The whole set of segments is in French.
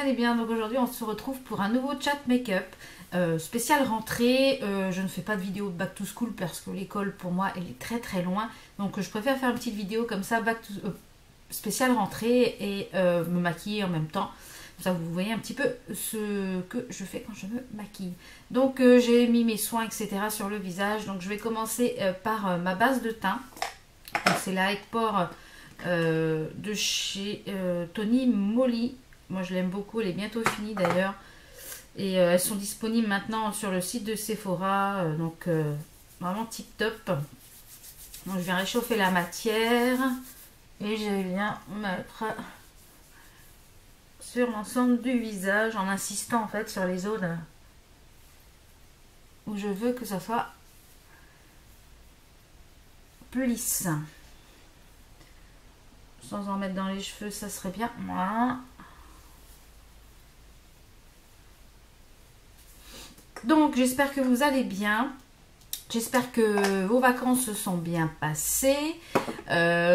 allez bien. Donc aujourd'hui on se retrouve pour un nouveau chat make-up spécial rentrée. Je ne fais pas de vidéo back to school parce que l'école pour moi elle est très loin. Donc je préfère faire une petite vidéo comme ça spécial rentrée et me maquiller en même temps. Comme ça vous voyez un petit peu ce que je fais quand je me maquille. Donc j'ai mis mes soins etc sur le visage. Donc je vais commencer par ma base de teint. C'est la Hector de chez Tony Moly. Moi je l'aime beaucoup, elle est bientôt finie d'ailleurs. Et elles sont disponibles maintenant sur le site de Sephora. Donc vraiment tip top. Donc je viens réchauffer la matière. Et je viens mettre sur l'ensemble du visage en insistant en fait sur les zones où je veux que ça soit plus lisse. Sans en mettre dans les cheveux, ça serait bien. Voilà. Donc j'espère que vous allez bien. J'espère que vos vacances se sont bien passées.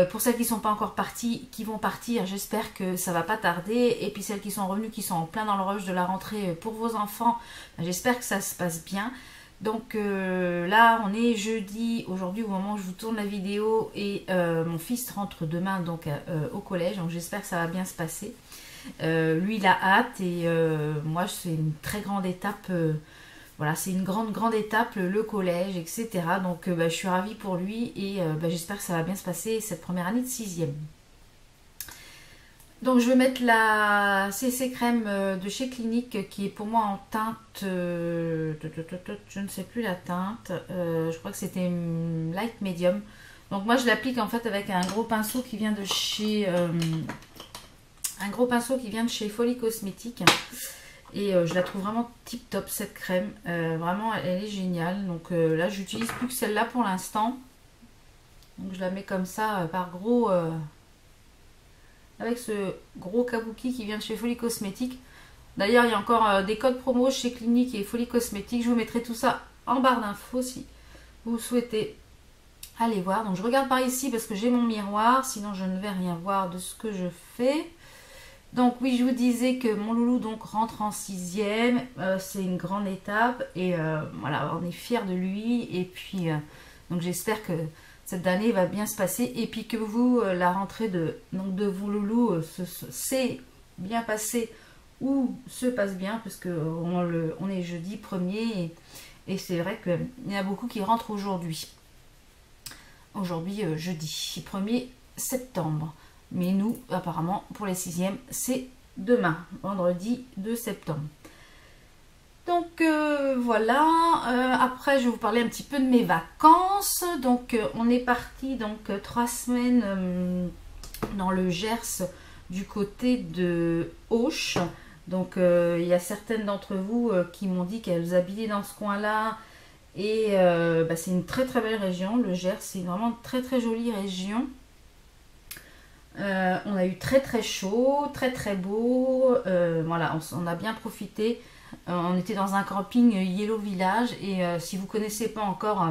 Pour celles qui ne sont pas encore parties, qui vont partir, j'espère que ça va pas tarder. Et puis celles qui sont revenues, qui sont en plein dans le rush de la rentrée pour vos enfants, j'espère que ça se passe bien. Donc là on est jeudi aujourd'hui au moment où je vous tourne la vidéo et mon fils rentre demain donc au collège, donc j'espère que ça va bien se passer. Lui il a hâte et moi c'est une très grande étape. Voilà, c'est une grande étape, le collège, etc. Donc je suis ravie pour lui et j'espère que ça va bien se passer cette première année de 6e. Donc je vais mettre la CC crème de chez Clinique qui est pour moi en teinte, je ne sais plus la teinte, je crois que c'était une light medium. Donc moi je l'applique en fait avec un gros pinceau qui vient de chez Folie Cosmétique. Et je la trouve vraiment tip top cette crème, vraiment elle est géniale. Donc là j'utilise plus que celle-là pour l'instant. Donc je la mets comme ça par gros, avec ce gros kabuki qui vient de chez Folie Cosmétique. D'ailleurs il y a encore des codes promo chez Clinique et Folie Cosmétique. Je vous mettrai tout ça en barre d'infos si vous souhaitez aller voir. Donc je regarde par ici parce que j'ai mon miroir, sinon je ne vais rien voir de ce que je fais. Donc oui, je vous disais que mon loulou donc rentre en 6e, c'est une grande étape et voilà, on est fiers de lui et puis donc j'espère que cette année va bien se passer et puis que vous, la rentrée de vos loulous s'est bien passée ou se passe bien parce que on est jeudi 1er et c'est vrai qu'il y en a beaucoup qui rentrent aujourd'hui. Aujourd'hui, jeudi 1er septembre. Mais nous, apparemment, pour les 6e, c'est demain, vendredi 2 septembre. Donc, voilà. Après, je vais vous parler un petit peu de mes vacances. Donc, on est parti 3 semaines dans le Gers, du côté de Auch. Donc, il y a certaines d'entre vous qui m'ont dit qu'elles habitaient dans ce coin-là. Et c'est une très belle région, le Gers. C'est vraiment une très jolie région. On a eu très chaud, très beau, voilà, on a bien profité. On était dans un camping Yellow Village et si vous connaissez pas encore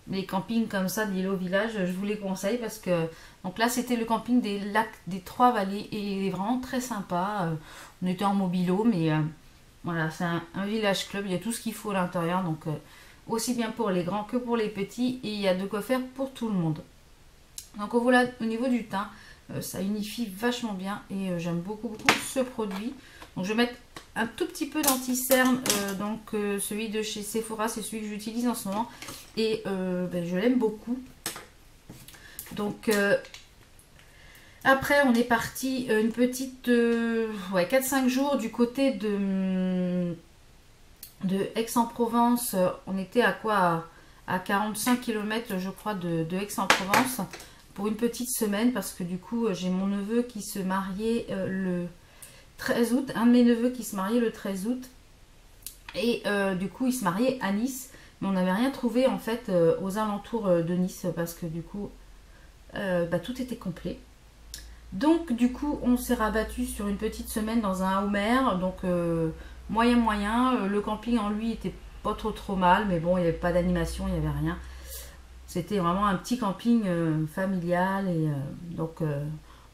les campings comme ça de Yellow Village, je vous les conseille parce que donc là c'était le camping des lacs des Trois Vallées et il est vraiment très sympa. On était en mobilo mais voilà, c'est un village club, il y a tout ce qu'il faut à l'intérieur, donc aussi bien pour les grands que pour les petits et il y a de quoi faire pour tout le monde. Donc voilà, au niveau du teint, ça unifie vachement bien et j'aime beaucoup ce produit. Donc je vais mettre un tout petit peu d'anti-cerne, celui de chez Sephora, c'est celui que j'utilise en ce moment et je l'aime beaucoup. Donc après on est parti une petite 4-5 jours du côté de Aix-en-Provence. On était à quoi, à 45 km je crois de Aix-en-Provence. Pour une petite semaine parce que du coup j'ai mon neveu qui se mariait le 13 août, un de mes neveux qui se mariait le 13 août et du coup il se mariait à Nice mais on n'avait rien trouvé en fait aux alentours de Nice parce que du coup tout était complet. Donc du coup on s'est rabattu sur une petite semaine dans un Homer, donc moyen, le camping en lui était pas trop mal mais bon il n'y avait pas d'animation, il n'y avait rien. C'était vraiment un petit camping familial et donc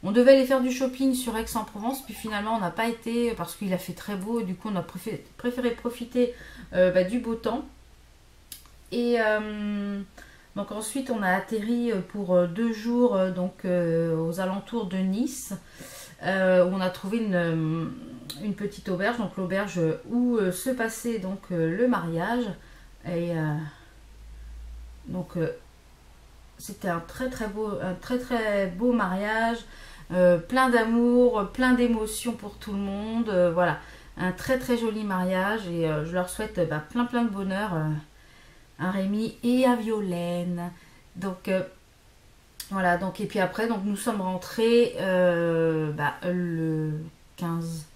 On devait aller faire du shopping sur Aix-en-Provence, puis finalement on n'a pas été parce qu'il a fait très beau, et du coup on a préféré profiter du beau temps. Et donc ensuite on a atterri pour 2 jours donc aux alentours de Nice, où on a trouvé une petite auberge, donc l'auberge où se passait donc le mariage. Et donc c'était un très beau mariage, plein d'amour, plein d'émotions pour tout le monde. Voilà, un très joli mariage et je leur souhaite plein de bonheur à Rémi et à Violaine. Donc voilà, donc et puis après donc nous sommes rentrés le 15.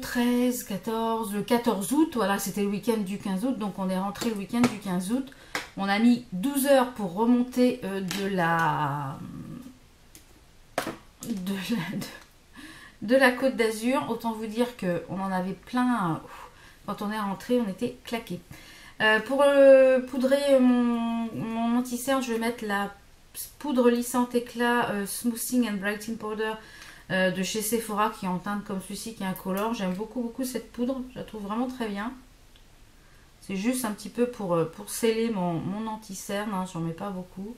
13, 14, le 14 août, voilà, c'était le week-end du 15 août, donc on est rentré le week-end du 15 août. On a mis 12 heures pour remonter de la Côte d'Azur. Autant vous dire qu'on en avait plein. Quand on est rentré, on était claqués. Pour poudrer mon anti-cerne, je vais mettre la poudre lissante éclat Smoothing and Brightening Powder de chez Sephora, qui est en teinte comme celui-ci, qui est incolore. J'aime beaucoup cette poudre, je la trouve vraiment très bien. C'est juste un petit peu pour sceller mon anti-cerne, hein, j'en mets pas beaucoup.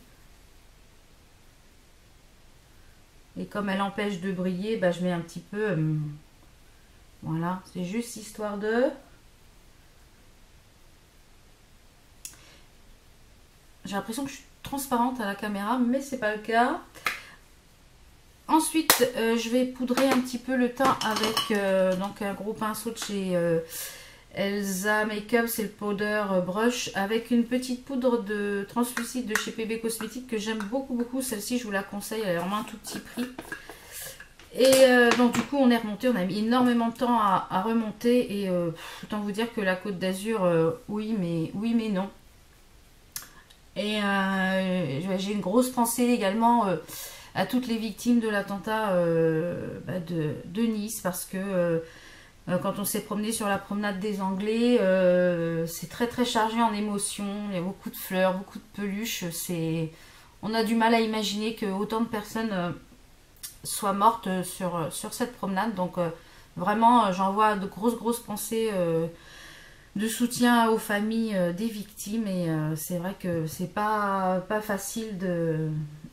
Et comme elle empêche de briller, je mets un petit peu... voilà, c'est juste histoire de... J'ai l'impression que je suis transparente à la caméra, mais c'est pas le cas. Ensuite, je vais poudrer un petit peu le teint avec donc un gros pinceau de chez Elsa Makeup, c'est le powder brush, avec une petite poudre de translucide de chez PB Cosmétiques que j'aime beaucoup. Celle-ci, je vous la conseille, elle est vraiment un tout petit prix. Et donc du coup, on est remonté, on a mis énormément de temps à remonter et autant vous dire que la Côte d'Azur, oui mais non. Et j'ai une grosse pensée également à toutes les victimes de l'attentat de Nice, parce que quand on s'est promené sur la promenade des Anglais, c'est très chargé en émotions, il y a beaucoup de fleurs, beaucoup de peluches, on a du mal à imaginer que autant de personnes soient mortes sur cette promenade, donc vraiment j'envoie de grosses pensées de soutien aux familles des victimes, et c'est vrai que c'est pas facile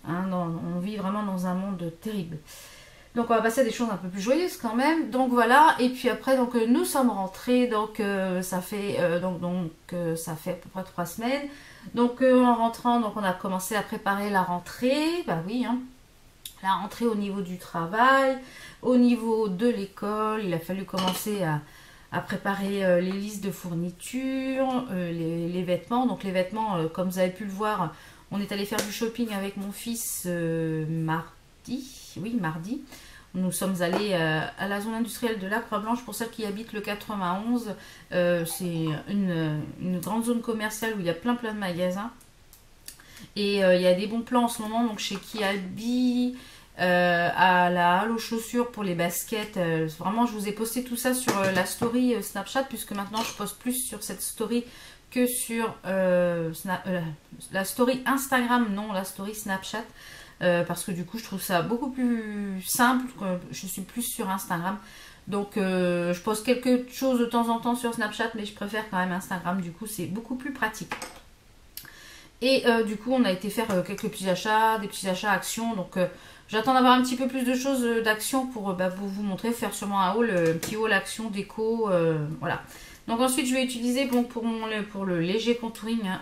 on vit vraiment dans un monde terrible. Donc on va passer à des choses un peu plus joyeuses quand même. Donc voilà, et puis après donc nous sommes rentrés, donc ça fait ça fait à peu près 3 semaines. Donc en rentrant, donc on a commencé à préparer la rentrée, oui hein. La rentrée au niveau du travail, au niveau de l'école, il a fallu commencer à préparer les listes de fournitures, les vêtements. Donc les vêtements, comme vous avez pu le voir, on est allé faire du shopping avec mon fils mardi. Nous sommes allés à la zone industrielle de la Croix-Blanche. Pour celles qui habitent le 91, c'est une grande zone commerciale où il y a plein de magasins. Et il y a des bons plans en ce moment, donc chez Kiabi, à la halle aux chaussures pour les baskets. Vraiment, je vous ai posté tout ça sur la story Snapchat, puisque maintenant je poste plus sur cette story que sur la story Instagram, non la story Snapchat, parce que du coup je trouve ça beaucoup plus simple. Je suis plus sur Instagram, donc je poste quelque chose de temps en temps sur Snapchat, mais je préfère quand même Instagram, du coup c'est beaucoup plus pratique. Et du coup on a été faire quelques petits achats, des petits achats Action, donc j'attends d'avoir un petit peu plus de choses d'Action pour vous montrer, faire sûrement un haul, un petit haul Action déco, voilà. Donc ensuite je vais utiliser pour le léger contouring, hein,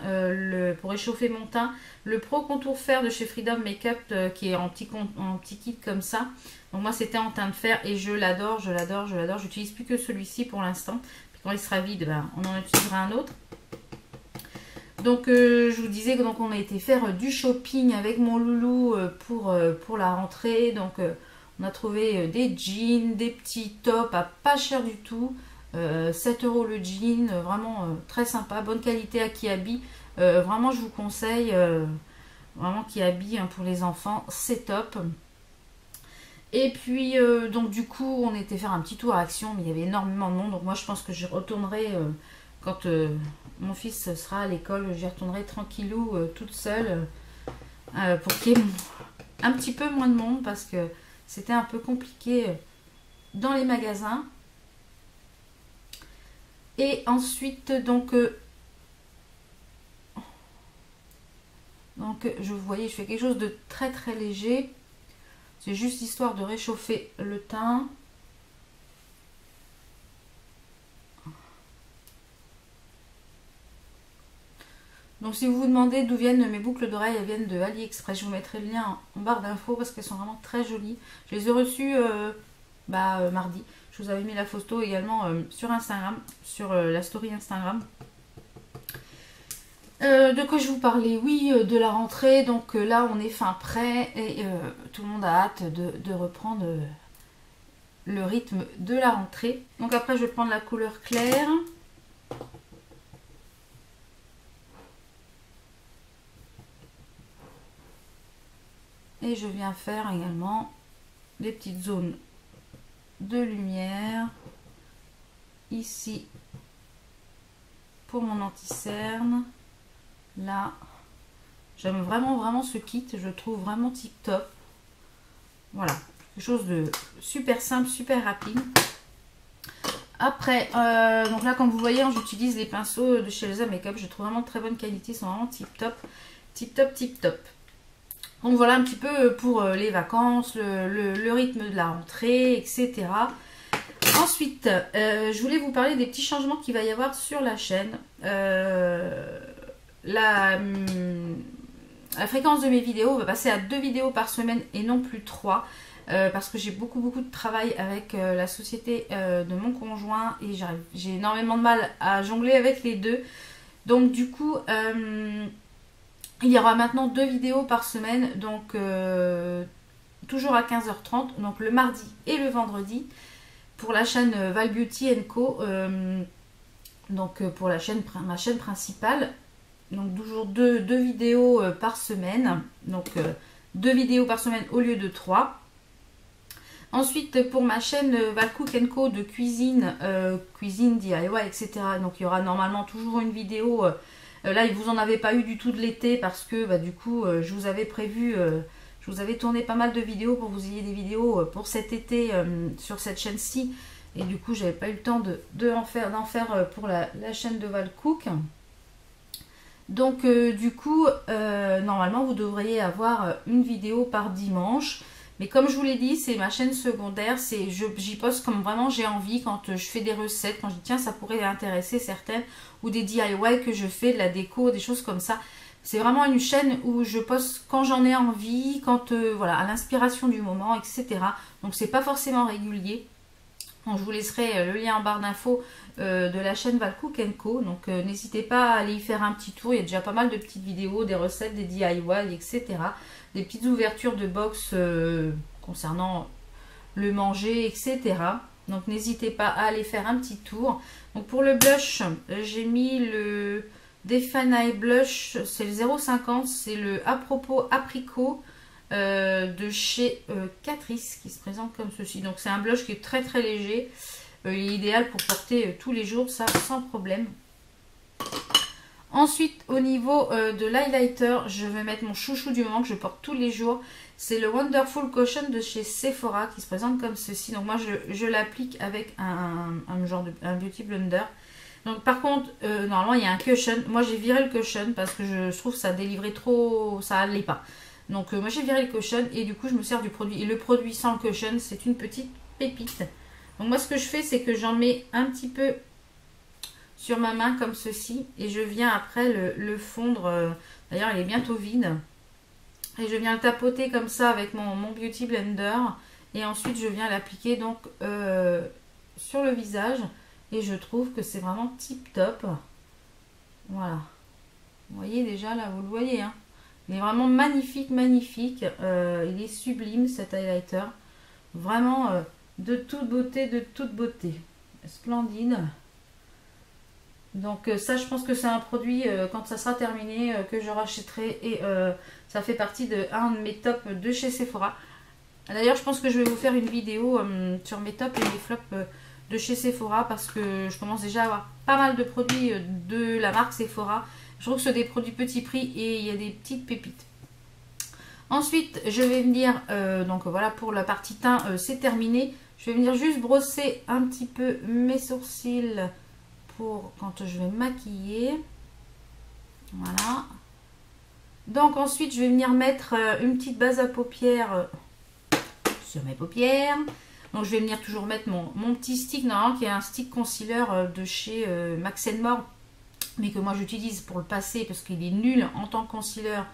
pour réchauffer mon teint, le Pro Contour Fer de chez Freedom Makeup, qui est en petit kit comme ça. Donc moi c'était en teint de fer et je l'adore. J'utilise plus que celui-ci pour l'instant. Quand il sera vide, on en utilisera un autre. Donc je vous disais que donc on a été faire du shopping avec mon loulou pour la rentrée. Donc on a trouvé des jeans, des petits tops à pas cher du tout. 7 € le jean, vraiment très sympa, bonne qualité à Kiabi. Vraiment je vous conseille, vraiment Kiabi hein, pour les enfants, c'est top. Et puis donc du coup on était faire un petit tour à Action, mais il y avait énormément de monde, donc moi je pense que je retournerai quand mon fils sera à l'école, j'y retournerai tranquillou toute seule pour qu'il y ait un petit peu moins de monde parce que c'était un peu compliqué dans les magasins. Et ensuite, donc vous voyez, je fais quelque chose de très très léger. C'est juste histoire de réchauffer le teint. Donc si vous vous demandez d'où viennent mes boucles d'oreilles, elles viennent de AliExpress. Je vous mettrai le lien en barre d'infos parce qu'elles sont vraiment très jolies. Je les ai reçues mardi. Je vous avais mis la photo également sur Instagram, sur la story Instagram. De quoi je vous parlais? Oui, de la rentrée. Donc là, on est fin prêt et tout le monde a hâte de reprendre le rythme de la rentrée. Donc après, je vais prendre la couleur claire. Et je viens faire également des petites zones de lumière ici pour mon anti-cerne. Là, j'aime vraiment ce kit, je le trouve vraiment tip top. Voilà, quelque chose de super simple, super rapide. Après, donc là comme vous voyez, j'utilise les pinceaux de chez Elsa Makeup, je trouve vraiment de très bonne qualité, ils sont vraiment tip top, tip top, tip top. Donc voilà un petit peu pour les vacances, le rythme de la rentrée, etc. Ensuite, je voulais vous parler des petits changements qu'il va y avoir sur la chaîne. La fréquence de mes vidéos va passer à 2 vidéos par semaine et non plus 3. Parce que j'ai beaucoup de travail avec la société de mon conjoint et j'ai énormément de mal à jongler avec les deux. Donc du coup... il y aura maintenant 2 vidéos par semaine, donc toujours à 15h30, donc le mardi et le vendredi, pour la chaîne Val Beauty Co. Donc pour ma chaîne principale. Donc toujours 2 vidéos par semaine, donc 2 vidéos par semaine au lieu de 3. Ensuite pour ma chaîne Val Cook Co de cuisine, cuisine DIY, etc. Donc il y aura normalement toujours une vidéo. Là, vous en avez pas eu du tout de l'été parce que du coup, je vous avais prévu, je vous avais tourné pas mal de vidéos pour que vous ayez des vidéos pour cet été sur cette chaîne-ci. Et du coup, j'avais pas eu le temps d'en faire pour la chaîne de Val Cook. Donc, du coup, normalement, vous devriez avoir une vidéo par dimanche. Mais comme je vous l'ai dit, c'est ma chaîne secondaire. J'y poste comme vraiment j'ai envie quand je fais des recettes, quand je dis tiens, ça pourrait intéresser certaines, ou des DIY que je fais, de la déco, des choses comme ça. C'est vraiment une chaîne où je poste quand j'en ai envie, quand voilà, à l'inspiration du moment, etc. Donc c'est pas forcément régulier. Donc, je vous laisserai le lien en barre d'infos de la chaîne Val Cook Co. Donc n'hésitez pas à aller y faire un petit tour. Il y a déjà pas mal de petites vidéos, des recettes, des DIY, etc. Des petites ouvertures de box concernant le manger, etc. Donc n'hésitez pas à aller faire un petit tour. Donc pour le blush, j'ai mis le Define Eye Blush, c'est le 0,50, c'est le À propos Apricot de chez Catrice qui se présente comme ceci. Donc c'est un blush qui est très très léger. Il est idéal pour porter tous les jours, ça sans problème. Ensuite, au niveau de l'highlighter, je vais mettre mon chouchou du moment que je porte tous les jours. C'est le Wonderful Cushion de chez Sephora qui se présente comme ceci. Donc moi, je l'applique avec un Beauty Blender. Donc par contre, normalement, il y a un cushion. Moi, j'ai viré le cushion parce que je trouve que ça délivrait trop, ça allait pas. Donc moi, j'ai viré le cushion et du coup, je me sers du produit. Et le produit sans le cushion, c'est une petite pépite. Donc moi, ce que je fais, c'est que j'en mets un petit peu sur ma main comme ceci et je viens après le fondre. D'ailleurs il est bientôt vide et je viens le tapoter comme ça avec mon Beauty Blender et ensuite je viens l'appliquer donc sur le visage et je trouve que c'est vraiment tip top. Voilà, vous voyez déjà là, vous le voyez hein. Il est vraiment magnifique, magnifique. Il est sublime cet highlighter, vraiment de toute beauté, splendide. Donc ça, je pense que c'est un produit, quand ça sera terminé, que je rachèterai. Et ça fait partie un de mes tops de chez Sephora. D'ailleurs, je pense que je vais vous faire une vidéo sur mes tops et mes flops de chez Sephora. Parce que je commence déjà à avoir pas mal de produits de la marque Sephora. Je trouve que c'est des produits petit prix et il y a des petites pépites. Ensuite, je vais venir, donc voilà, pour la partie teint, c'est terminé. Je vais venir juste brosser un petit peu mes sourcils pour quand je vais maquiller. Voilà. Donc ensuite, je vais venir mettre une petite base à paupières sur mes paupières. Donc je vais venir toujours mettre mon petit stick, normalement qui est un stick concealer de chez Max & More, mais que moi j'utilise pour le passer parce qu'il est nul en tant que concealer,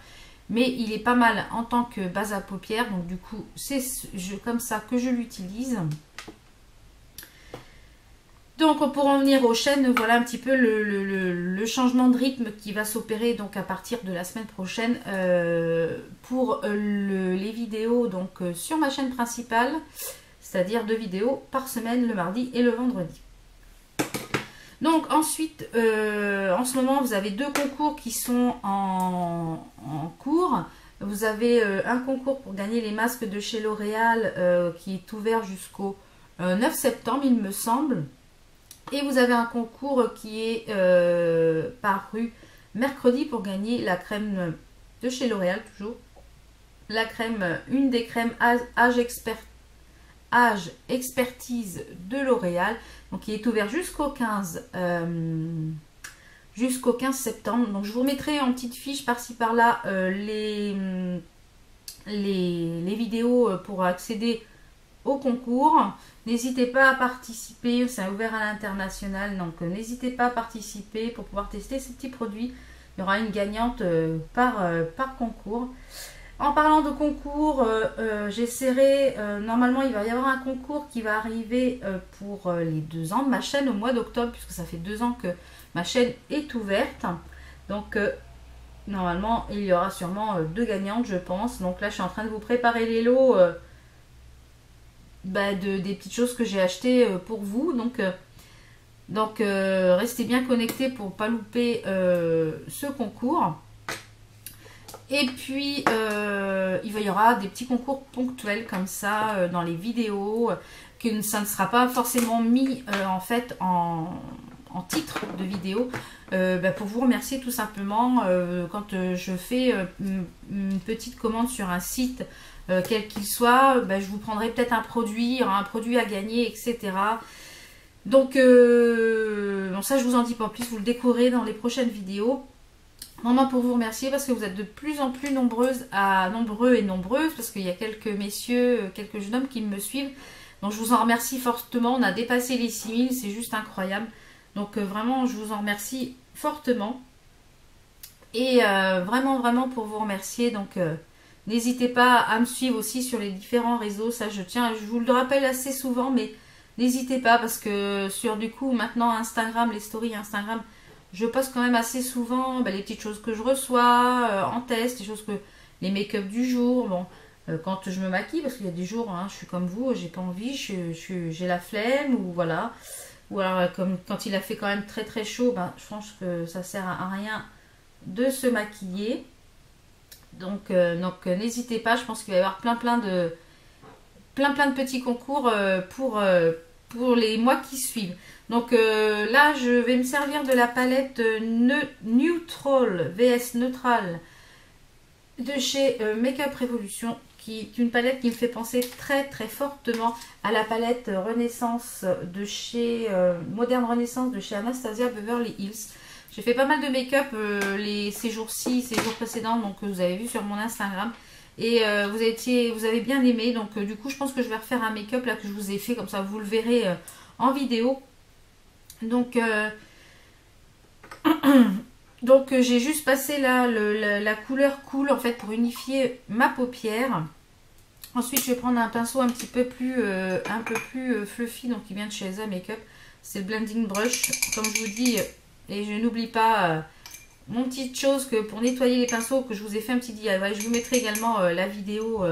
mais il est pas mal en tant que base à paupières. Donc du coup, c'est comme ça que je l'utilise. Donc pour en venir aux chaînes, voilà un petit peu le changement de rythme qui va s'opérer donc à partir de la semaine prochaine pour les vidéos donc sur ma chaîne principale, c'est-à-dire 2 vidéos par semaine, le mardi et le vendredi. Donc ensuite, en ce moment, vous avez 2 concours qui sont en cours. Vous avez un concours pour gagner les masques de chez L'Oréal qui est ouvert jusqu'au 9 septembre, il me semble. Et vous avez un concours qui est paru mercredi pour gagner la crème de chez L'Oréal, toujours. La crème, une des crèmes Âge Expertise de L'Oréal. Donc il est ouvert jusqu'au 15 septembre. Donc je vous mettrai en petite fiche par-ci par-là les vidéos pour accéder au concours. N'hésitez pas à participer, c'est ouvert à l'international, donc n'hésitez pas à participer pour pouvoir tester ces petits produits. Il y aura une gagnante par concours. En parlant de concours, j'essaierai, normalement il va y avoir un concours qui va arriver pour les 2 ans de ma chaîne au mois d'octobre, puisque ça fait 2 ans que ma chaîne est ouverte. Donc normalement il y aura sûrement 2 gagnantes, je pense. Donc là je suis en train de vous préparer les lots des petites choses que j'ai achetées pour vous. Donc restez bien connectés pour ne pas louper ce concours. Et puis il y aura des petits concours ponctuels comme ça dans les vidéos, que ça ne sera pas forcément mis en fait en titre de vidéo, pour vous remercier tout simplement quand je fais une petite commande sur un site quel qu'il soit, je vous prendrai peut-être un produit, il y aura un produit à gagner, etc. Donc ça je vous en dis pas plus, vous le découvrez dans les prochaines vidéos. Vraiment pour vous remercier parce que vous êtes de plus en plus nombreux et nombreuses, parce qu'il y a quelques messieurs, quelques jeunes hommes qui me suivent. Donc je vous en remercie fortement, on a dépassé les 6000, c'est juste incroyable. Donc vraiment je vous en remercie fortement. Et vraiment pour vous remercier, donc n'hésitez pas à me suivre aussi sur les différents réseaux, ça je vous le rappelle assez souvent, mais n'hésitez pas parce que sur du coup maintenant Instagram, les stories Instagram, je poste quand même assez souvent les petites choses que je reçois en test, les make-up du jour, quand je me maquille, parce qu'il y a des jours, je suis comme vous, j'ai pas envie, j'ai la flemme, ou voilà. Ou alors comme quand il a fait quand même très très chaud, je pense que ça sert à rien de se maquiller. Donc n'hésitez pas, je pense qu'il va y avoir plein de petits concours pour les mois qui suivent. Donc là, je vais me servir de la palette Neutral, VS Neutral de chez Makeup Revolution, qui est une palette qui me fait penser très très fortement à la palette Renaissance de chez Moderne Renaissance de chez Anastasia Beverly Hills. J'ai fait pas mal de make-up ces jours-ci, ces jours précédents, donc vous avez vu sur mon Instagram. Et vous avez bien aimé, donc du coup je pense que je vais refaire un make-up là que je vous ai fait, comme ça vous le verrez en vidéo. Donc j'ai juste passé là la couleur cool en fait pour unifier ma paupière. Ensuite je vais prendre un pinceau un peu plus fluffy, donc qui vient de chez Elsa Makeup. C'est le blending brush, comme je vous dis, et je n'oublie pas mon petite chose que pour nettoyer les pinceaux, que je vous ai fait un petit DIY. Je vous mettrai également la vidéo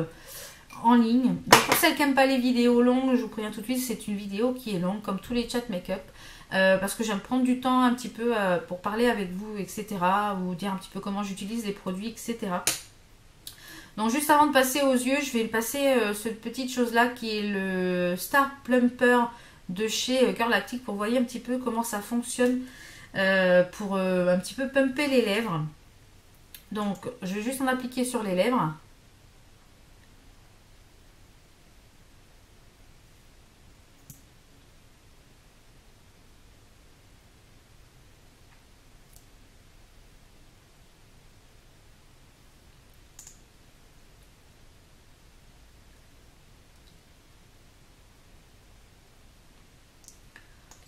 en ligne. Donc pour celles qui n'aiment pas les vidéos longues, je vous préviens tout de suite, c'est une vidéo qui est longue comme tous les chats make-up. Parce que j'aime prendre du temps un petit peu pour parler avec vous, etc. Ou dire un petit peu comment j'utilise les produits, etc. Donc juste avant de passer aux yeux, je vais passer cette petite chose là qui est le Star Plumper de chez Girl Lactic, pour voir un petit peu comment ça fonctionne pour un petit peu pumper les lèvres. Donc je vais juste en appliquer sur les lèvres.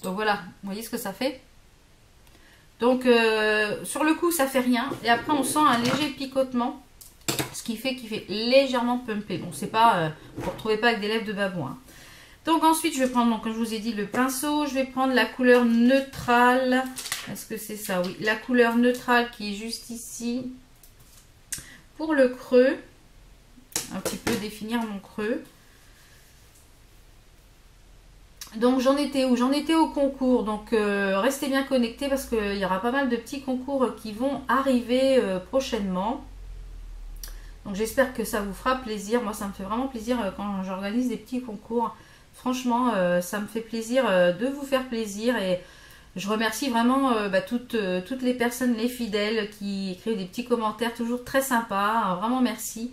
Donc voilà, vous voyez ce que ça fait. Donc sur le coup ça fait rien. Et après on sent un léger picotement. Ce qui fait qu'il fait légèrement pumpé. Bon, c'est pas, vous ne retrouvez pas avec des lèvres de babouin. Donc ensuite, je vais prendre, donc, comme je vous ai dit, le pinceau. Je vais prendre la couleur neutrale. Est-ce que c'est ça? Oui, la couleur neutrale qui est juste ici. Pour le creux. Un petit peu définir mon creux. Donc j'en étais où? J'en étais au concours. Donc restez bien connectés parce qu'il y aura pas mal de petits concours qui vont arriver prochainement. Donc j'espère que ça vous fera plaisir. Moi ça me fait vraiment plaisir quand j'organise des petits concours. Franchement ça me fait plaisir de vous faire plaisir. Et je remercie vraiment toutes les personnes, les fidèles qui écrivent des petits commentaires toujours très sympas. Vraiment merci.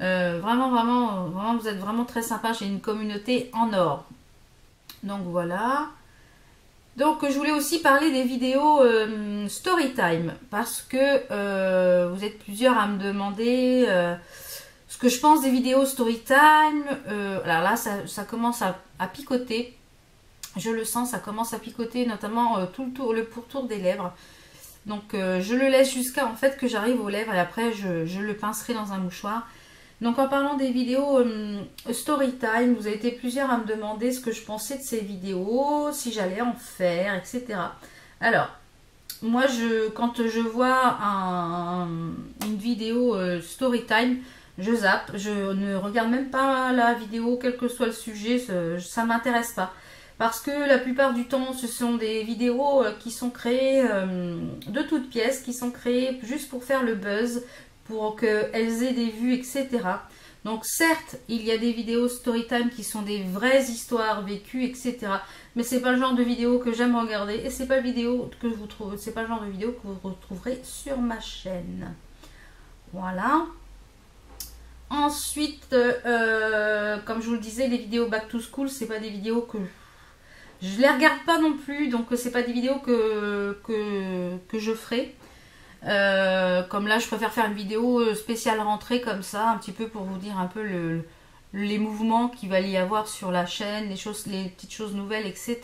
Vraiment vous êtes vraiment très sympas. J'ai une communauté en or. Donc voilà. Donc je voulais aussi parler des vidéos Storytime parce que vous êtes plusieurs à me demander ce que je pense des vidéos Storytime. Alors là ça commence à picoter, je le sens, ça commence à picoter, notamment le pourtour des lèvres. Donc je le laisse jusqu'à en fait que j'arrive aux lèvres et après je le pincerai dans un mouchoir. Donc en parlant des vidéos Storytime, vous avez été plusieurs à me demander ce que je pensais de ces vidéos, si j'allais en faire, etc. Alors, moi quand je vois une vidéo Storytime, je zappe, je ne regarde même pas la vidéo, quel que soit le sujet, ça ne m'intéresse pas. Parce que la plupart du temps, ce sont des vidéos qui sont créées de toutes pièces, qui sont créées juste pour faire le buzz, pour qu'elles aient des vues, etc. Donc certes, il y a des vidéos Storytime qui sont des vraies histoires vécues, etc. Mais c'est pas le genre de vidéo que j'aime regarder et c'est pas le c'est pas le genre de vidéo que vous retrouverez sur ma chaîne. Voilà. Ensuite, comme je vous le disais, les vidéos Back to School, c'est pas des vidéos que je les regarde pas non plus, donc c'est pas des vidéos que je ferai. Comme là je préfère faire une vidéo spéciale rentrée comme ça, un petit peu pour vous dire un peu les mouvements qu'il va y avoir sur la chaîne, les petites choses nouvelles, etc.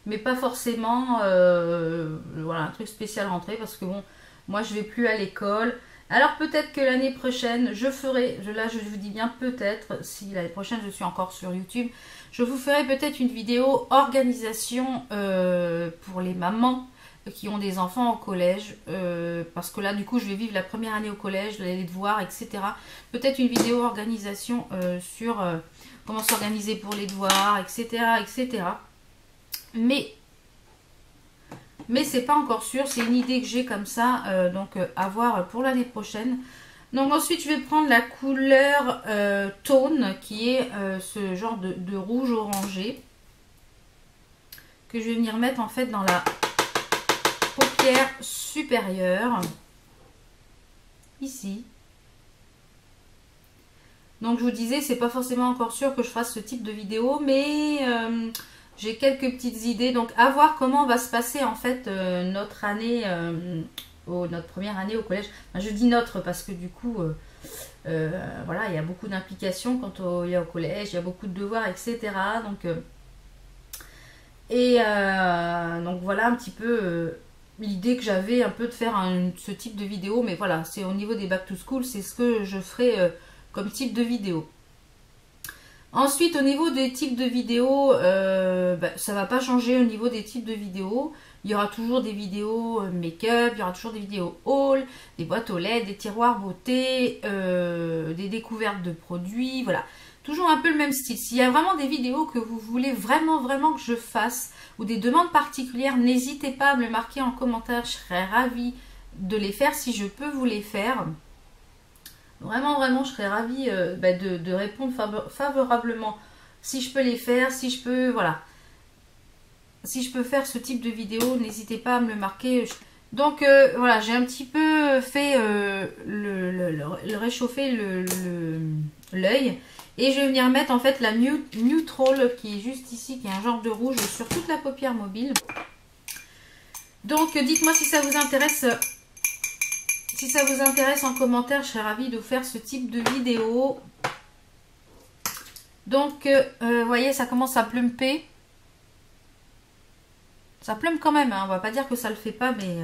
Mais pas forcément voilà, un truc spécial rentrée parce que bon, moi je vais plus à l'école. Alors peut-être que l'année prochaine je ferai, là je vous dis bien peut-être, si l'année prochaine je suis encore sur YouTube, je vous ferai peut-être une vidéo organisation pour les mamans qui ont des enfants au collège, parce que là du coup je vais vivre la première année au collège, les devoirs, etc. Peut-être une vidéo organisation sur comment s'organiser pour les devoirs, etc. etc. Mais c'est pas encore sûr, c'est une idée que j'ai comme ça, donc à voir pour l'année prochaine. Donc ensuite je vais prendre la couleur Tone, qui est ce genre de rouge orangé, que je vais venir mettre en fait dans la paupière supérieure, ici. Donc je vous disais, c'est pas forcément encore sûr que je fasse ce type de vidéo, mais j'ai quelques petites idées. Donc à voir comment va se passer en fait notre année, notre première année au collège. Enfin, je dis notre parce que du coup, voilà, il y a beaucoup d'implications quand il y a au collège, il y a beaucoup de devoirs, etc. Donc donc voilà un petit peu l'idée que j'avais un peu de faire ce type de vidéo, mais voilà, c'est au niveau des back to school, c'est ce que je ferai comme type de vidéo. Ensuite, au niveau des types de vidéos, ça va pas changer au niveau des types de vidéos. Il y aura toujours des vidéos make-up, il y aura toujours des vidéos haul, des boîtes aux lettres, des tiroirs beauté, des découvertes de produits, voilà. Toujours un peu le même style. S'il y a vraiment des vidéos que vous voulez vraiment que je fasse ou des demandes particulières, n'hésitez pas à me le marquer en commentaire. Je serais ravie de les faire si je peux vous les faire. Vraiment, je serais ravie de répondre favorablement si je peux les faire, si je peux, voilà. Si je peux faire ce type de vidéo, n'hésitez pas à me le marquer. Donc voilà, j'ai un petit peu fait réchauffer l'œil. Et je vais venir mettre en fait la Neutral qui est juste ici, qui est un genre de rouge sur toute la paupière mobile. Donc dites-moi si ça vous intéresse. Si ça vous intéresse en commentaire, je serais ravie de vous faire ce type de vidéo. Donc vous voyez, ça commence à plumper. Ça plume quand même, hein, on va pas dire que ça le fait pas, mais...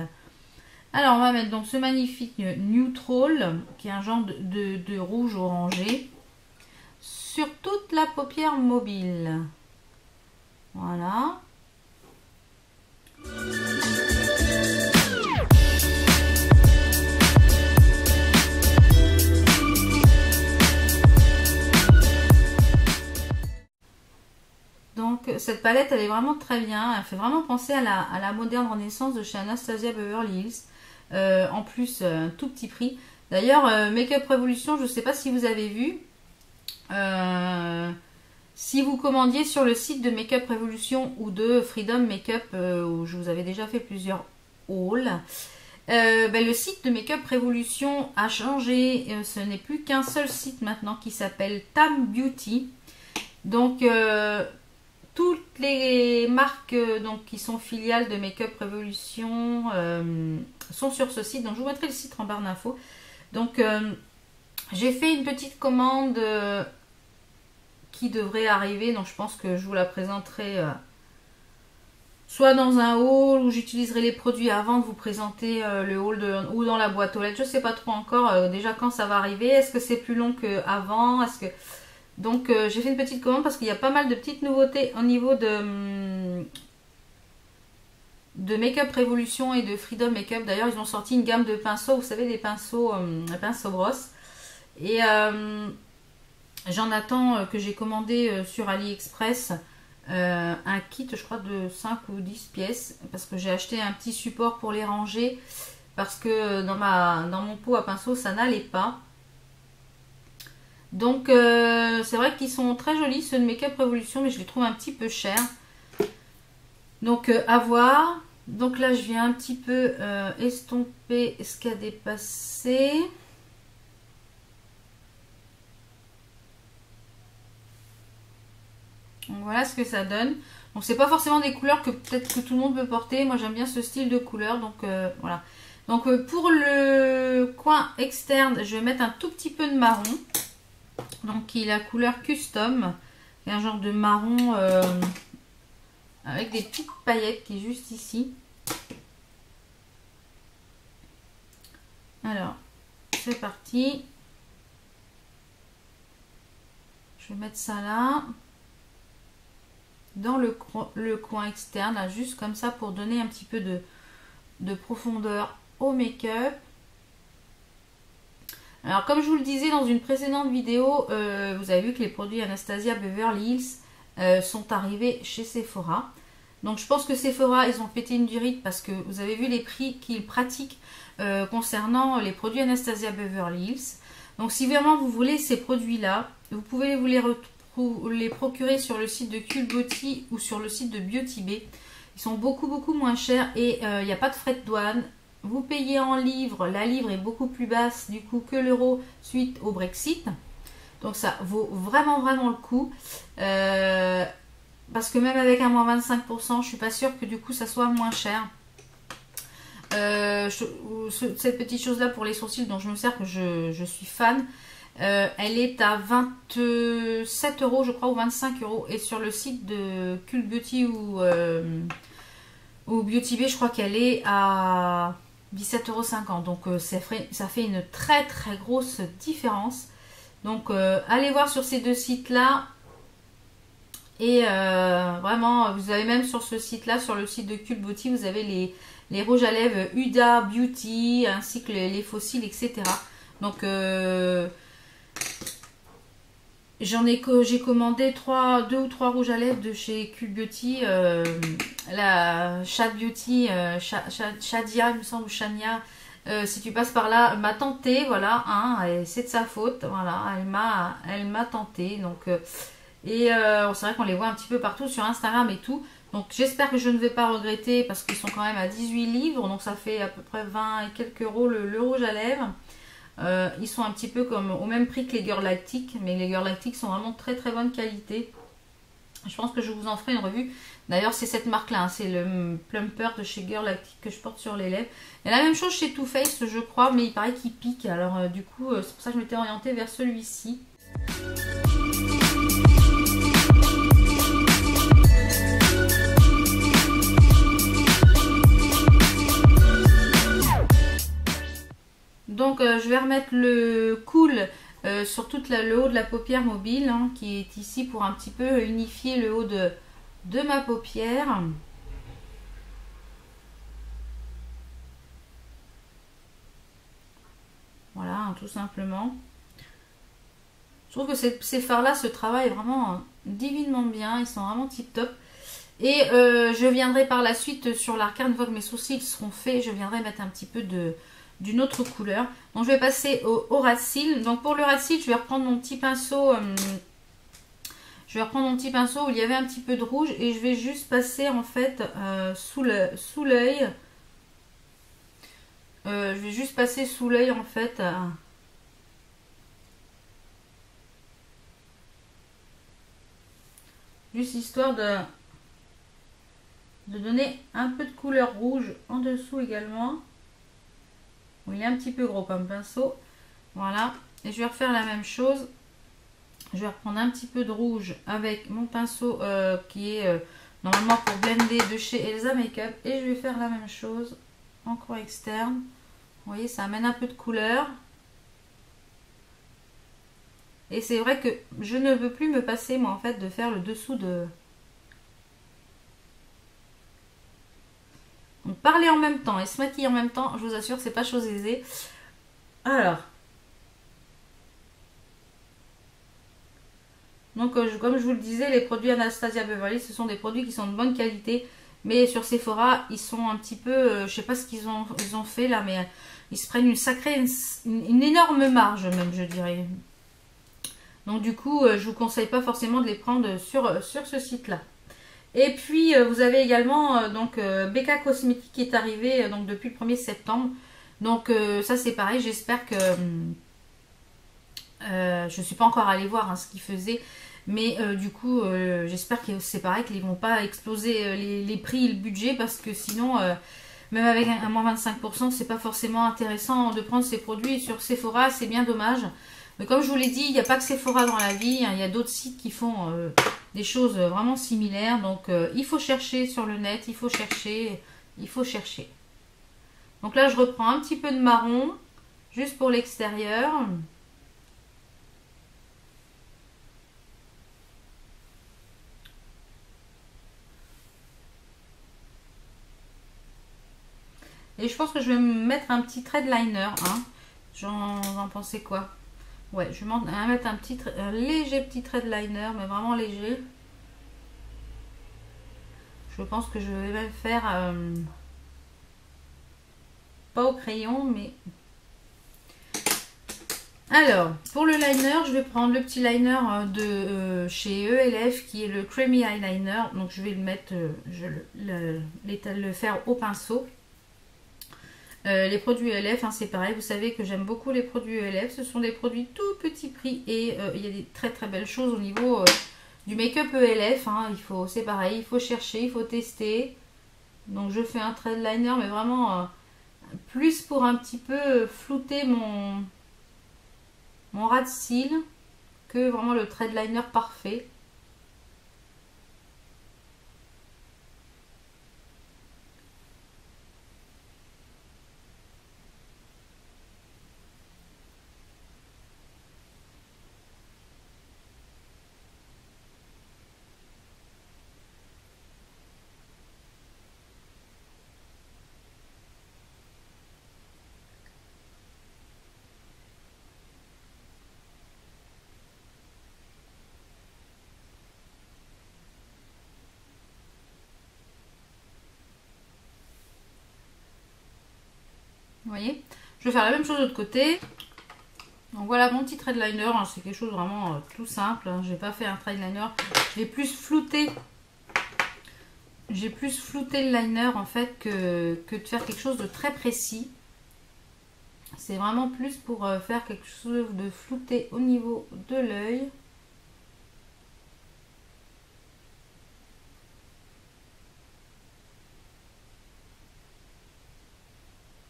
Alors, on va mettre donc ce magnifique Neutral, qui est un genre de rouge orangé, sur toute la paupière mobile. Voilà. Donc cette palette elle est vraiment très bien, elle fait vraiment penser à la moderne renaissance de chez Anastasia Beverly Hills. En plus un tout petit prix. D'ailleurs Make-up Revolution, je ne sais pas si vous avez vu, si vous commandiez sur le site de Make-up Revolution ou de Freedom Makeup, où je vous avais déjà fait plusieurs hauls, le site de Make-up Revolution a changé, ce n'est plus qu'un seul site maintenant qui s'appelle Tam Beauty. Donc toutes les marques donc, qui sont filiales de Make-up Revolution sont sur ce site. Donc je vous mettrai le site en barre d'infos. Donc j'ai fait une petite commande qui devrait arriver. Donc je pense que je vous la présenterai soit dans un haul où j'utiliserai les produits avant de vous présenter le haul ou dans la boîte aux lettres. Je ne sais pas trop encore déjà quand ça va arriver. Est-ce que c'est plus long qu'avant? Est-ce que... Donc j'ai fait une petite commande parce qu'il y a pas mal de petites nouveautés au niveau de Make-up Revolution et de Freedom Makeup. D'ailleurs ils ont sorti une gamme de pinceaux, vous savez, des pinceaux brosses. Et j'en attends que j'ai commandé sur AliExpress un kit, je crois, de 5 ou 10 pièces. Parce que j'ai acheté un petit support pour les ranger. Parce que dans mon pot à pinceau ça n'allait pas. Donc c'est vrai qu'ils sont très jolis ceux de Make-up Revolution, mais je les trouve un petit peu chers. Donc à voir. Donc là je viens un petit peu estomper ce qui a dépassé. Donc voilà ce que ça donne. Donc c'est pas forcément des couleurs que peut-être que tout le monde peut porter. Moi j'aime bien ce style de couleur. Donc voilà. Donc pour le coin externe, je vais mettre un tout petit peu de marron. Donc il a la couleur custom, il y a un genre de marron avec des petites paillettes qui est juste ici. Alors c'est parti, je vais mettre ça là dans le coin externe, là, juste comme ça pour donner un petit peu de profondeur au make-up. Alors comme je vous le disais dans une précédente vidéo, vous avez vu que les produits Anastasia Beverly Hills sont arrivés chez Sephora. Donc je pense que Sephora, ils ont pété une durite parce que vous avez vu les prix qu'ils pratiquent concernant les produits Anastasia Beverly Hills. Donc si vraiment vous voulez ces produits-là, vous pouvez vous les procurer sur le site de Cult Beauty ou sur le site de Beauty Bay. Ils sont beaucoup moins chers et il n'y a pas de frais de douane. Vous payez en livres, la livre est beaucoup plus basse du coup que l'euro suite au Brexit. Donc ça vaut vraiment le coup. Parce que même avec un moins 25%, je suis pas sûre que du coup ça soit moins cher. Cette petite chose là pour les sourcils dont je me sers, que je suis fan, elle est à 27 € je crois ou 25 €. Et sur le site de Cult Beauty ou Beauty Bay, je crois qu'elle est à 17,50 €. Donc ça fait une très grosse différence. Donc allez voir sur ces deux sites là. Et vraiment, vous avez même sur ce site là, sur le site de Cult Beauty, vous avez les rouges à lèvres Huda Beauty ainsi que les fossiles, etc. Donc j'ai commandé 2 ou 3 rouges à lèvres de chez Cult Beauty. La Chat Beauty, Shadia, il me semble, ou Shania, si tu passes par là, m'a tenté, voilà, hein, c'est de sa faute, voilà, elle m'a tenté. Donc c'est vrai qu'on les voit un petit peu partout sur Instagram et tout. Donc j'espère que je ne vais pas regretter parce qu'ils sont quand même à 18 livres. Donc ça fait à peu près 20 et quelques euros le rouge à lèvres. Ils sont un petit peu comme au même prix que les Girl Lactic. Mais les Girl Lactic sont vraiment très bonne qualité. Je pense que je vous en ferai une revue. D'ailleurs c'est cette marque là, hein, c'est le Plumper de chez Girl Lactic que je porte sur les lèvres. Il y a la même chose chez Too Faced je crois, mais il paraît qu'il pique. Alors du coup c'est pour ça que je m'étais orientée vers celui-ci. Donc je vais remettre le cool sur tout le haut de la paupière mobile, hein, qui est ici pour un petit peu unifier le haut de ma paupière. Voilà, hein, tout simplement. Je trouve que ces fards-là se travaillent vraiment divinement bien. Ils sont vraiment tip top. Et je viendrai par la suite sur l'arcane, une fois que mes sourcils seront faits, je viendrai mettre un petit peu d'une autre couleur. Donc je vais passer au ras de cils. Donc pour le ras de cils, je vais reprendre mon petit pinceau. Je vais reprendre mon petit pinceau où il y avait un petit peu de rouge. Et je vais juste passer en fait sous l'œil. Je vais juste passer sous l'œil en fait. Juste histoire de donner un peu de couleur rouge en dessous également. Bon, il est un petit peu gros comme pinceau. Voilà. Et je vais refaire la même chose. Je vais reprendre un petit peu de rouge avec mon pinceau qui est normalement pour blender de chez Elsa Makeup. Et je vais faire la même chose en coin externe. Vous voyez, ça amène un peu de couleur. Et c'est vrai que je ne veux plus me passer, moi, en fait, de faire le dessous de... Donc, parler en même temps et se maquiller en même temps, je vous assure, c'est pas chose aisée. Alors. Donc, comme je vous le disais, les produits Anastasia Beverly, ce sont des produits qui sont de bonne qualité. Mais sur Sephora, ils sont un petit peu... je sais pas ce qu'ils ont fait là, mais ils se prennent une énorme marge même, je dirais. Donc du coup, je vous conseille pas forcément de les prendre sur ce site-là. Et puis, vous avez également donc BK Cosmetics qui est arrivé donc depuis le 1er septembre. Donc ça c'est pareil, j'espère que... je ne suis pas encore allée voir hein, ce qu'ils faisaient. Mais du coup, j'espère que c'est pareil, qu'ils ne vont pas exploser les prix et le budget. Parce que sinon, même avec un moins 25%, c'est pas forcément intéressant de prendre ces produits sur Sephora. C'est bien dommage. Mais comme je vous l'ai dit, il n'y a pas que Sephora dans la vie, hein, il y a d'autres sites qui font des choses vraiment similaires. Donc il faut chercher sur le net, il faut chercher. Donc là je reprends un petit peu de marron, juste pour l'extérieur. Et je pense que je vais me mettre un petit thread liner. Hein. J'en pensais quoi? Ouais, je vais mettre un léger petit thread liner, mais vraiment léger. Je pense que je vais même faire pas au crayon, mais... Alors, pour le liner, je vais prendre le petit liner de chez ELF qui est le Creamy Eyeliner. Donc je vais le mettre, le faire au pinceau. Les produits ELF, hein, c'est pareil, vous savez que j'aime beaucoup les produits ELF, ce sont des produits tout petit prix et il y a des très très belles choses au niveau du make-up ELF, hein, c'est pareil, il faut chercher, il faut tester. Donc je fais un thread liner mais vraiment plus pour un petit peu flouter mon ras de cils que vraiment le thread liner parfait. Vous voyez, je vais faire la même chose de l'autre côté. Donc voilà mon petit thread liner, hein, c'est quelque chose vraiment tout simple. Hein, je n'ai pas fait un thread liner, j'ai plus flouté. J'ai plus flouté le liner en fait que de faire quelque chose de très précis. C'est vraiment plus pour faire quelque chose de flouté au niveau de l'œil.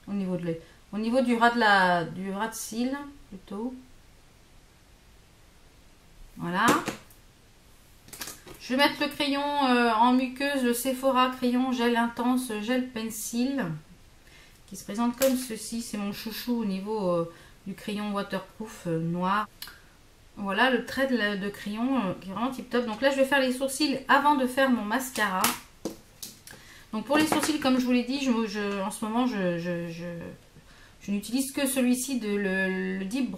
Au niveau de l'œil. Au niveau du ras de cils plutôt. Voilà. Je vais mettre le crayon en muqueuse, le Sephora crayon gel intense, gel pencil, qui se présente comme ceci. C'est mon chouchou au niveau du crayon waterproof noir. Voilà le trait de crayon qui est vraiment tip top. Donc là je vais faire les sourcils avant de faire mon mascara. Donc pour les sourcils, comme je vous l'ai dit, en ce moment je n'utilise que celui-ci, le Deep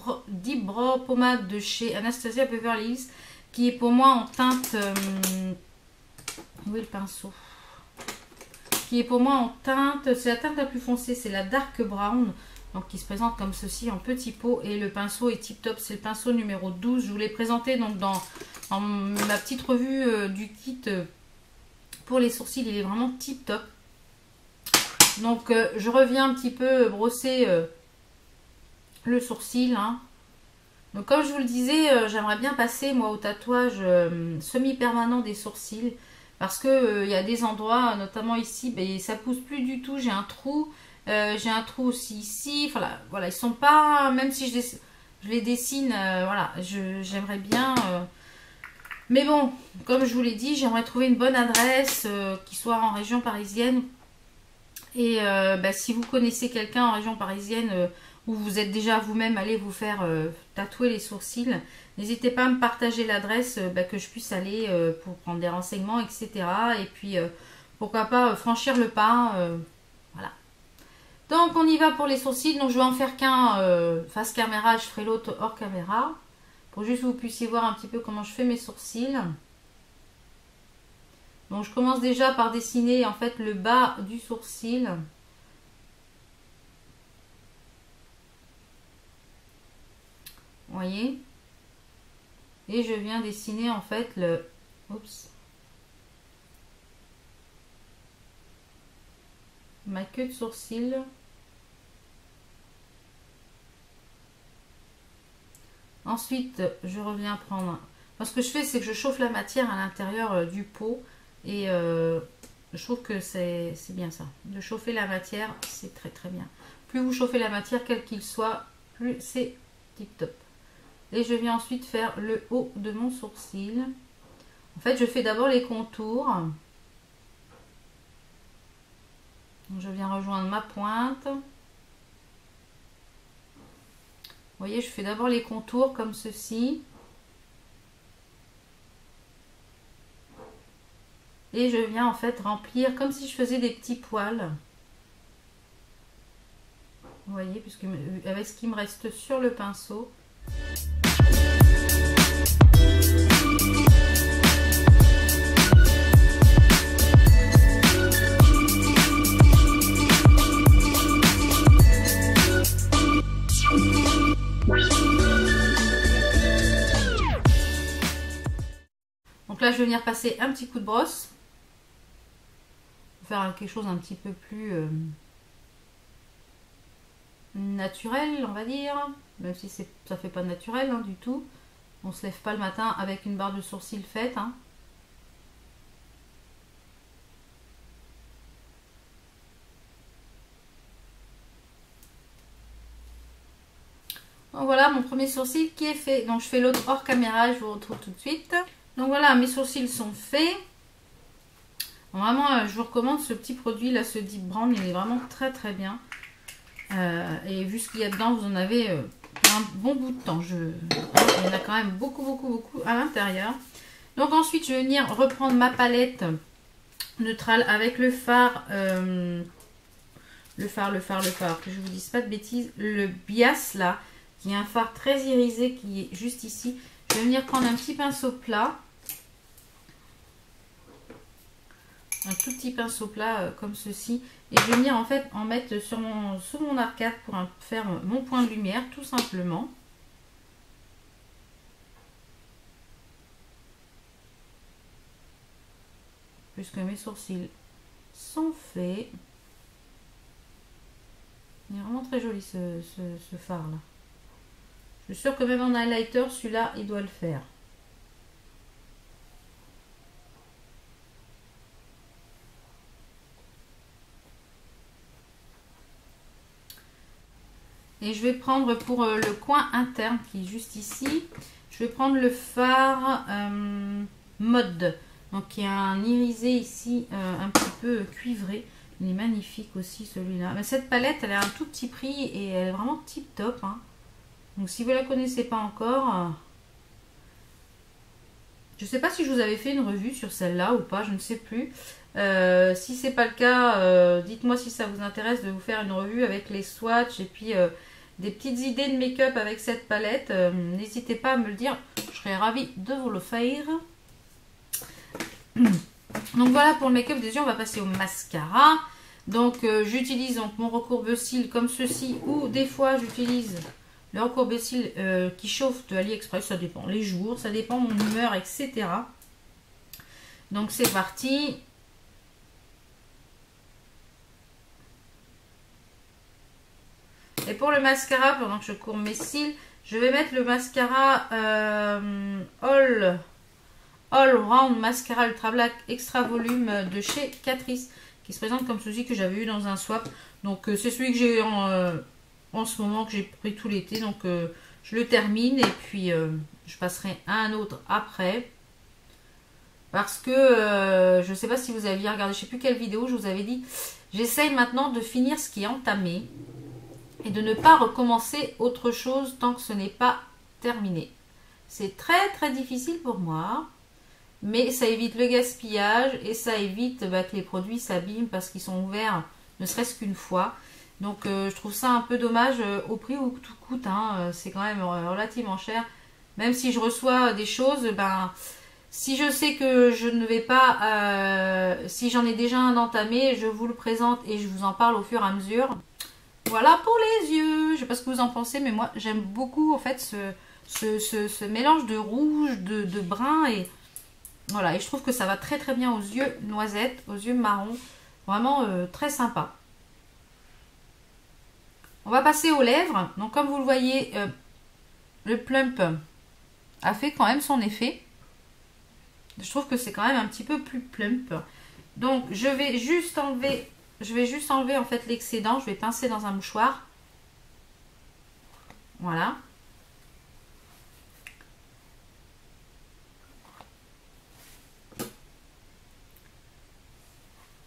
Brow Pommade de chez Anastasia Beverly Hills, qui est pour moi en teinte... où est le pinceau? Qui est pour moi en teinte, c'est la teinte la plus foncée, c'est la Dark Brown, donc qui se présente comme ceci en petit pot, et le pinceau est tip top, c'est le pinceau numéro 12. Je vous l'ai présenté donc dans ma petite revue du kit pour les sourcils, il est vraiment tip top. Donc je reviens un petit peu brosser le sourcil. Hein. Donc comme je vous le disais, j'aimerais bien passer moi au tatouage semi-permanent des sourcils. Parce que y a des endroits, notamment ici, ben, ça pousse plus du tout. J'ai un trou. J'ai un trou aussi ici. Voilà, ils sont pas... Même si je les dessine, voilà, j'aimerais bien... mais bon, comme je vous l'ai dit, j'aimerais trouver une bonne adresse qui soit en région parisienne. Et si vous connaissez quelqu'un en région parisienne où vous êtes déjà vous-même allé vous faire tatouer les sourcils, n'hésitez pas à me partager l'adresse que je puisse aller pour prendre des renseignements, etc. Et puis pourquoi pas franchir le pas. Voilà. Donc on y va pour les sourcils. Donc je vais en faire qu'un face caméra, je ferai l'autre hors caméra. Pour juste que vous puissiez voir un petit peu comment je fais mes sourcils. Donc je commence déjà par dessiner en fait le bas du sourcil. Vous voyez? Et je viens dessiner en fait ma queue de sourcil. Ensuite, je reviens prendre... Ce que je fais, c'est que je chauffe la matière à l'intérieur du pot. Et je trouve que c'est bien ça. De chauffer la matière, c'est très très bien. Plus vous chauffez la matière, quel qu'il soit, plus c'est tip top. Et je viens ensuite faire le haut de mon sourcil. En fait, je fais d'abord les contours. Donc, je viens rejoindre ma pointe. Vous voyez, je fais d'abord les contours comme ceci. Et je viens en fait remplir comme si je faisais des petits poils. Vous voyez, puisque avec ce qui me reste sur le pinceau. Donc là, je vais venir passer un petit coup de brosse. Faire quelque chose un petit peu plus naturel, on va dire. Même si ça fait pas naturel hein, du tout. On se lève pas le matin avec une barre de sourcils faite. Hein. Donc voilà mon premier sourcil qui est fait. Donc je fais l'autre hors caméra, je vous retrouve tout de suite. Donc voilà, mes sourcils sont faits. Vraiment, je vous recommande ce petit produit là, ce Deep Brown, il est vraiment très très bien. Et vu ce qu'il y a dedans, vous en avez un bon bout de temps. Il y en a quand même beaucoup à l'intérieur. Donc ensuite, je vais venir reprendre ma palette neutrale avec le fard, que je vous dise pas de bêtises, le Bias là, qui est un fard très irisé qui est juste ici. Je vais venir prendre un petit pinceau plat. Un tout petit pinceau plat comme ceci. Et je vais venir en fait en mettre sous mon arcade pour faire mon point de lumière tout simplement. Puisque mes sourcils sont faits. Il est vraiment très joli ce fard là. Je suis sûre que même en highlighter, celui-là, il doit le faire. Et je vais prendre pour le coin interne qui est juste ici, je vais prendre le fard Mode. Donc il y a un irisé ici un petit peu cuivré. Il est magnifique aussi celui-là. Mais cette palette, elle a un tout petit prix et elle est vraiment tip top. Hein. Donc si vous ne la connaissez pas encore, je ne sais pas si je vous avais fait une revue sur celle-là ou pas, je ne sais plus. Si c'est pas le cas, dites-moi si ça vous intéresse de vous faire une revue avec les swatchs et puis des petites idées de make-up avec cette palette. N'hésitez pas à me le dire, je serais ravie de vous le faire. Donc voilà pour le make-up des yeux, on va passer au mascara. Donc j'utilise donc mon recourbe-cils comme ceci, ou des fois j'utilise le recourbe-cils qui chauffe de AliExpress, ça dépend les jours, ça dépend mon humeur, etc. Donc c'est parti. Et pour le mascara, pendant que je courbe mes cils, je vais mettre le mascara All Round Mascara Ultra Black Extra Volume de chez Catrice, qui se présente comme ceci, que j'avais eu dans un swap. Donc c'est celui que j'ai en ce moment, que j'ai pris tout l'été. Donc je le termine et puis je passerai à un autre après. Parce que je ne sais pas si vous aviez regardé, je ne sais plus quelle vidéo, je vous avais dit, j'essaye maintenant de finir ce qui est entamé et de ne pas recommencer autre chose tant que ce n'est pas terminé. C'est très très difficile pour moi, mais ça évite le gaspillage et ça évite que les produits s'abîment parce qu'ils sont ouverts ne serait-ce qu'une fois. Donc je trouve ça un peu dommage au prix où tout coûte, hein, c'est quand même relativement cher. Même si je reçois des choses, si je sais que je ne vais pas, si j'en ai déjà un entamé, je vous le présente et je vous en parle au fur et à mesure. Voilà pour les yeux. Je ne sais pas ce que vous en pensez, mais moi j'aime beaucoup en fait ce mélange de rouge, de brun et voilà. Et je trouve que ça va très très bien aux yeux noisettes, aux yeux marron. Vraiment très sympa. On va passer aux lèvres. Donc comme vous le voyez, le plump a fait quand même son effet. Je trouve que c'est quand même un petit peu plus plump. Donc je vais juste enlever en fait l'excédent. Je vais pincer dans un mouchoir. Voilà.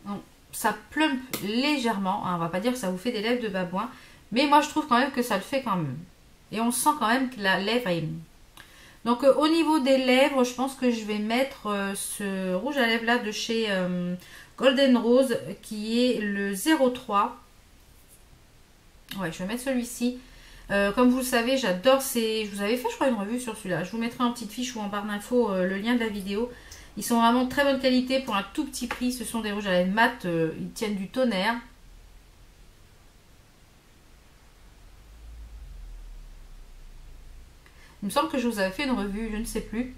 Donc ça plump légèrement. Hein, on va pas dire que ça vous fait des lèvres de babouin. Mais moi je trouve quand même que ça le fait quand même. Et on sent quand même que la lèvre est... Donc au niveau des lèvres, je pense que je vais mettre ce rouge à lèvres là de chez Golden Rose qui est le 03. Ouais, je vais mettre celui-ci. Comme vous le savez, j'adore ces... Je vous avais fait je crois une revue sur celui-là. Je vous mettrai en petite fiche ou en barre d'infos le lien de la vidéo. Ils sont vraiment de très bonne qualité pour un tout petit prix. Ce sont des rouges à lèvres mat, ils tiennent du tonnerre. Il me semble que je vous avais fait une revue, je ne sais plus.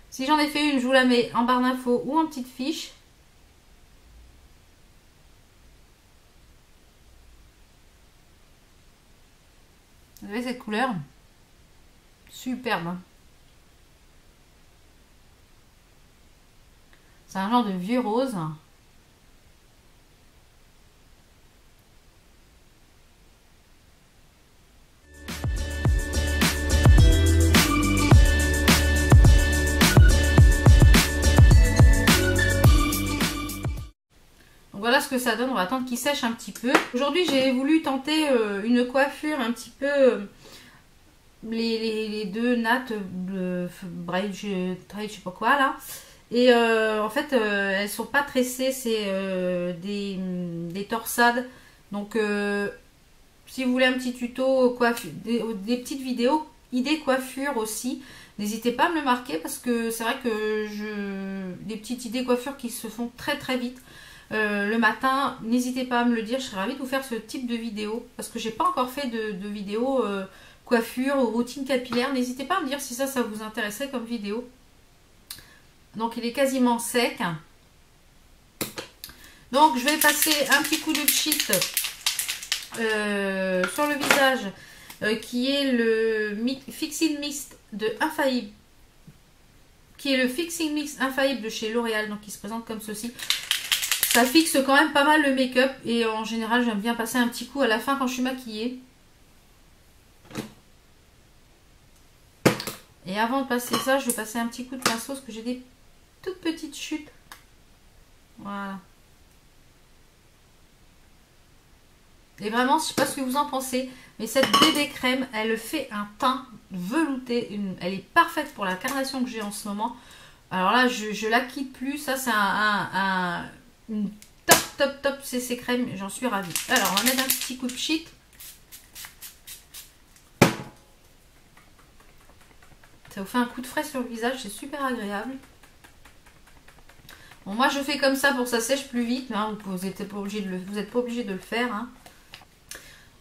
Si j'en ai fait une, je vous la mets en barre d'infos ou en petite fiche. Vous avez cette couleur? Superbe. C'est un genre de vieux rose. Voilà ce que ça donne, on va attendre qu'il sèche un petit peu. Aujourd'hui j'ai voulu tenter une coiffure un petit peu les deux nattes braid, je sais pas quoi là. Et en fait elles sont pas tressées, c'est des torsades. Donc si vous voulez un petit tuto coiffure, des petites vidéos, idées coiffure aussi, n'hésitez pas à me le marquer parce que c'est vrai que des petites idées coiffure qui se font très très vite. Le matin, n'hésitez pas à me le dire, je serais ravie de vous faire ce type de vidéo parce que j'ai pas encore fait de vidéo coiffure ou routine capillaire. N'hésitez pas à me dire si ça vous intéresserait comme vidéo. Donc il est quasiment sec. Donc je vais passer un petit coup de cheat sur le visage qui est le Fixing Mist de Infaillible, qui est le Fixing Mist Infaillible de chez L'Oréal, donc il se présente comme ceci. Ça fixe quand même pas mal le make-up et en général j'aime bien passer un petit coup à la fin quand je suis maquillée. Et avant de passer ça, je vais passer un petit coup de pinceau parce que j'ai des toute petite chute. Voilà. Et vraiment, je sais pas ce que vous en pensez, mais cette bébé crème, elle fait un teint velouté. Elle est parfaite pour la carnation que j'ai en ce moment. Alors là, je la quitte plus. Ça, c'est une top CC crème. J'en suis ravie. Alors, on va mettre un petit coup de pchit. Ça vous fait un coup de frais sur le visage. C'est super agréable. Bon, moi, je fais comme ça pour que ça sèche plus vite. Hein. Vous n'êtes pas obligé de le faire. Hein.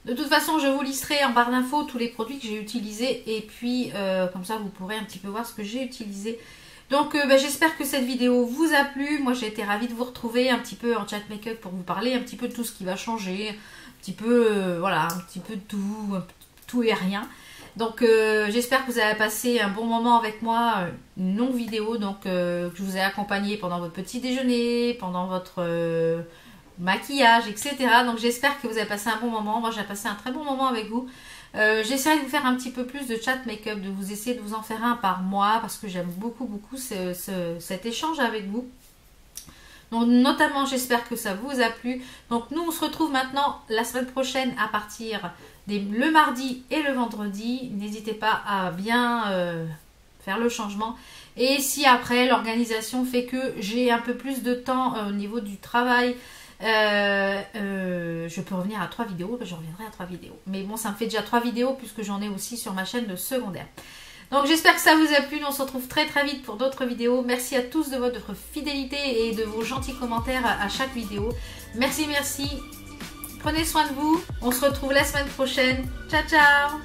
De toute façon, je vous listerai en barre d'infos tous les produits que j'ai utilisés. Et puis, comme ça, vous pourrez un petit peu voir ce que j'ai utilisé. Donc, j'espère que cette vidéo vous a plu. Moi, j'ai été ravie de vous retrouver un petit peu en chat make-up pour vous parler un petit peu de tout ce qui va changer. Un petit peu, voilà, un petit peu de tout et rien. Donc, j'espère que vous avez passé un bon moment avec moi. Une longue vidéo, donc, que je vous ai accompagné pendant votre petit déjeuner, pendant votre... maquillage, etc. Donc j'espère que vous avez passé un bon moment. Moi j'ai passé un très bon moment avec vous. J'essaierai de vous faire un petit peu plus de chat make-up, de vous essayer de vous en faire un par mois parce que j'aime beaucoup cet échange avec vous. Donc notamment j'espère que ça vous a plu. Donc nous on se retrouve maintenant la semaine prochaine à partir le mardi et le vendredi. N'hésitez pas à bien faire le changement. Et si après l'organisation fait que j'ai un peu plus de temps au niveau du travail, je peux revenir à 3 vidéos, je reviendrai à 3 vidéos. Mais bon, ça me fait déjà 3 vidéos puisque j'en ai aussi sur ma chaîne de secondaire. Donc j'espère que ça vous a plu. On se retrouve très vite pour d'autres vidéos. Merci à tous de votre fidélité et de vos gentils commentaires à chaque vidéo. Merci. Prenez soin de vous. On se retrouve la semaine prochaine. Ciao.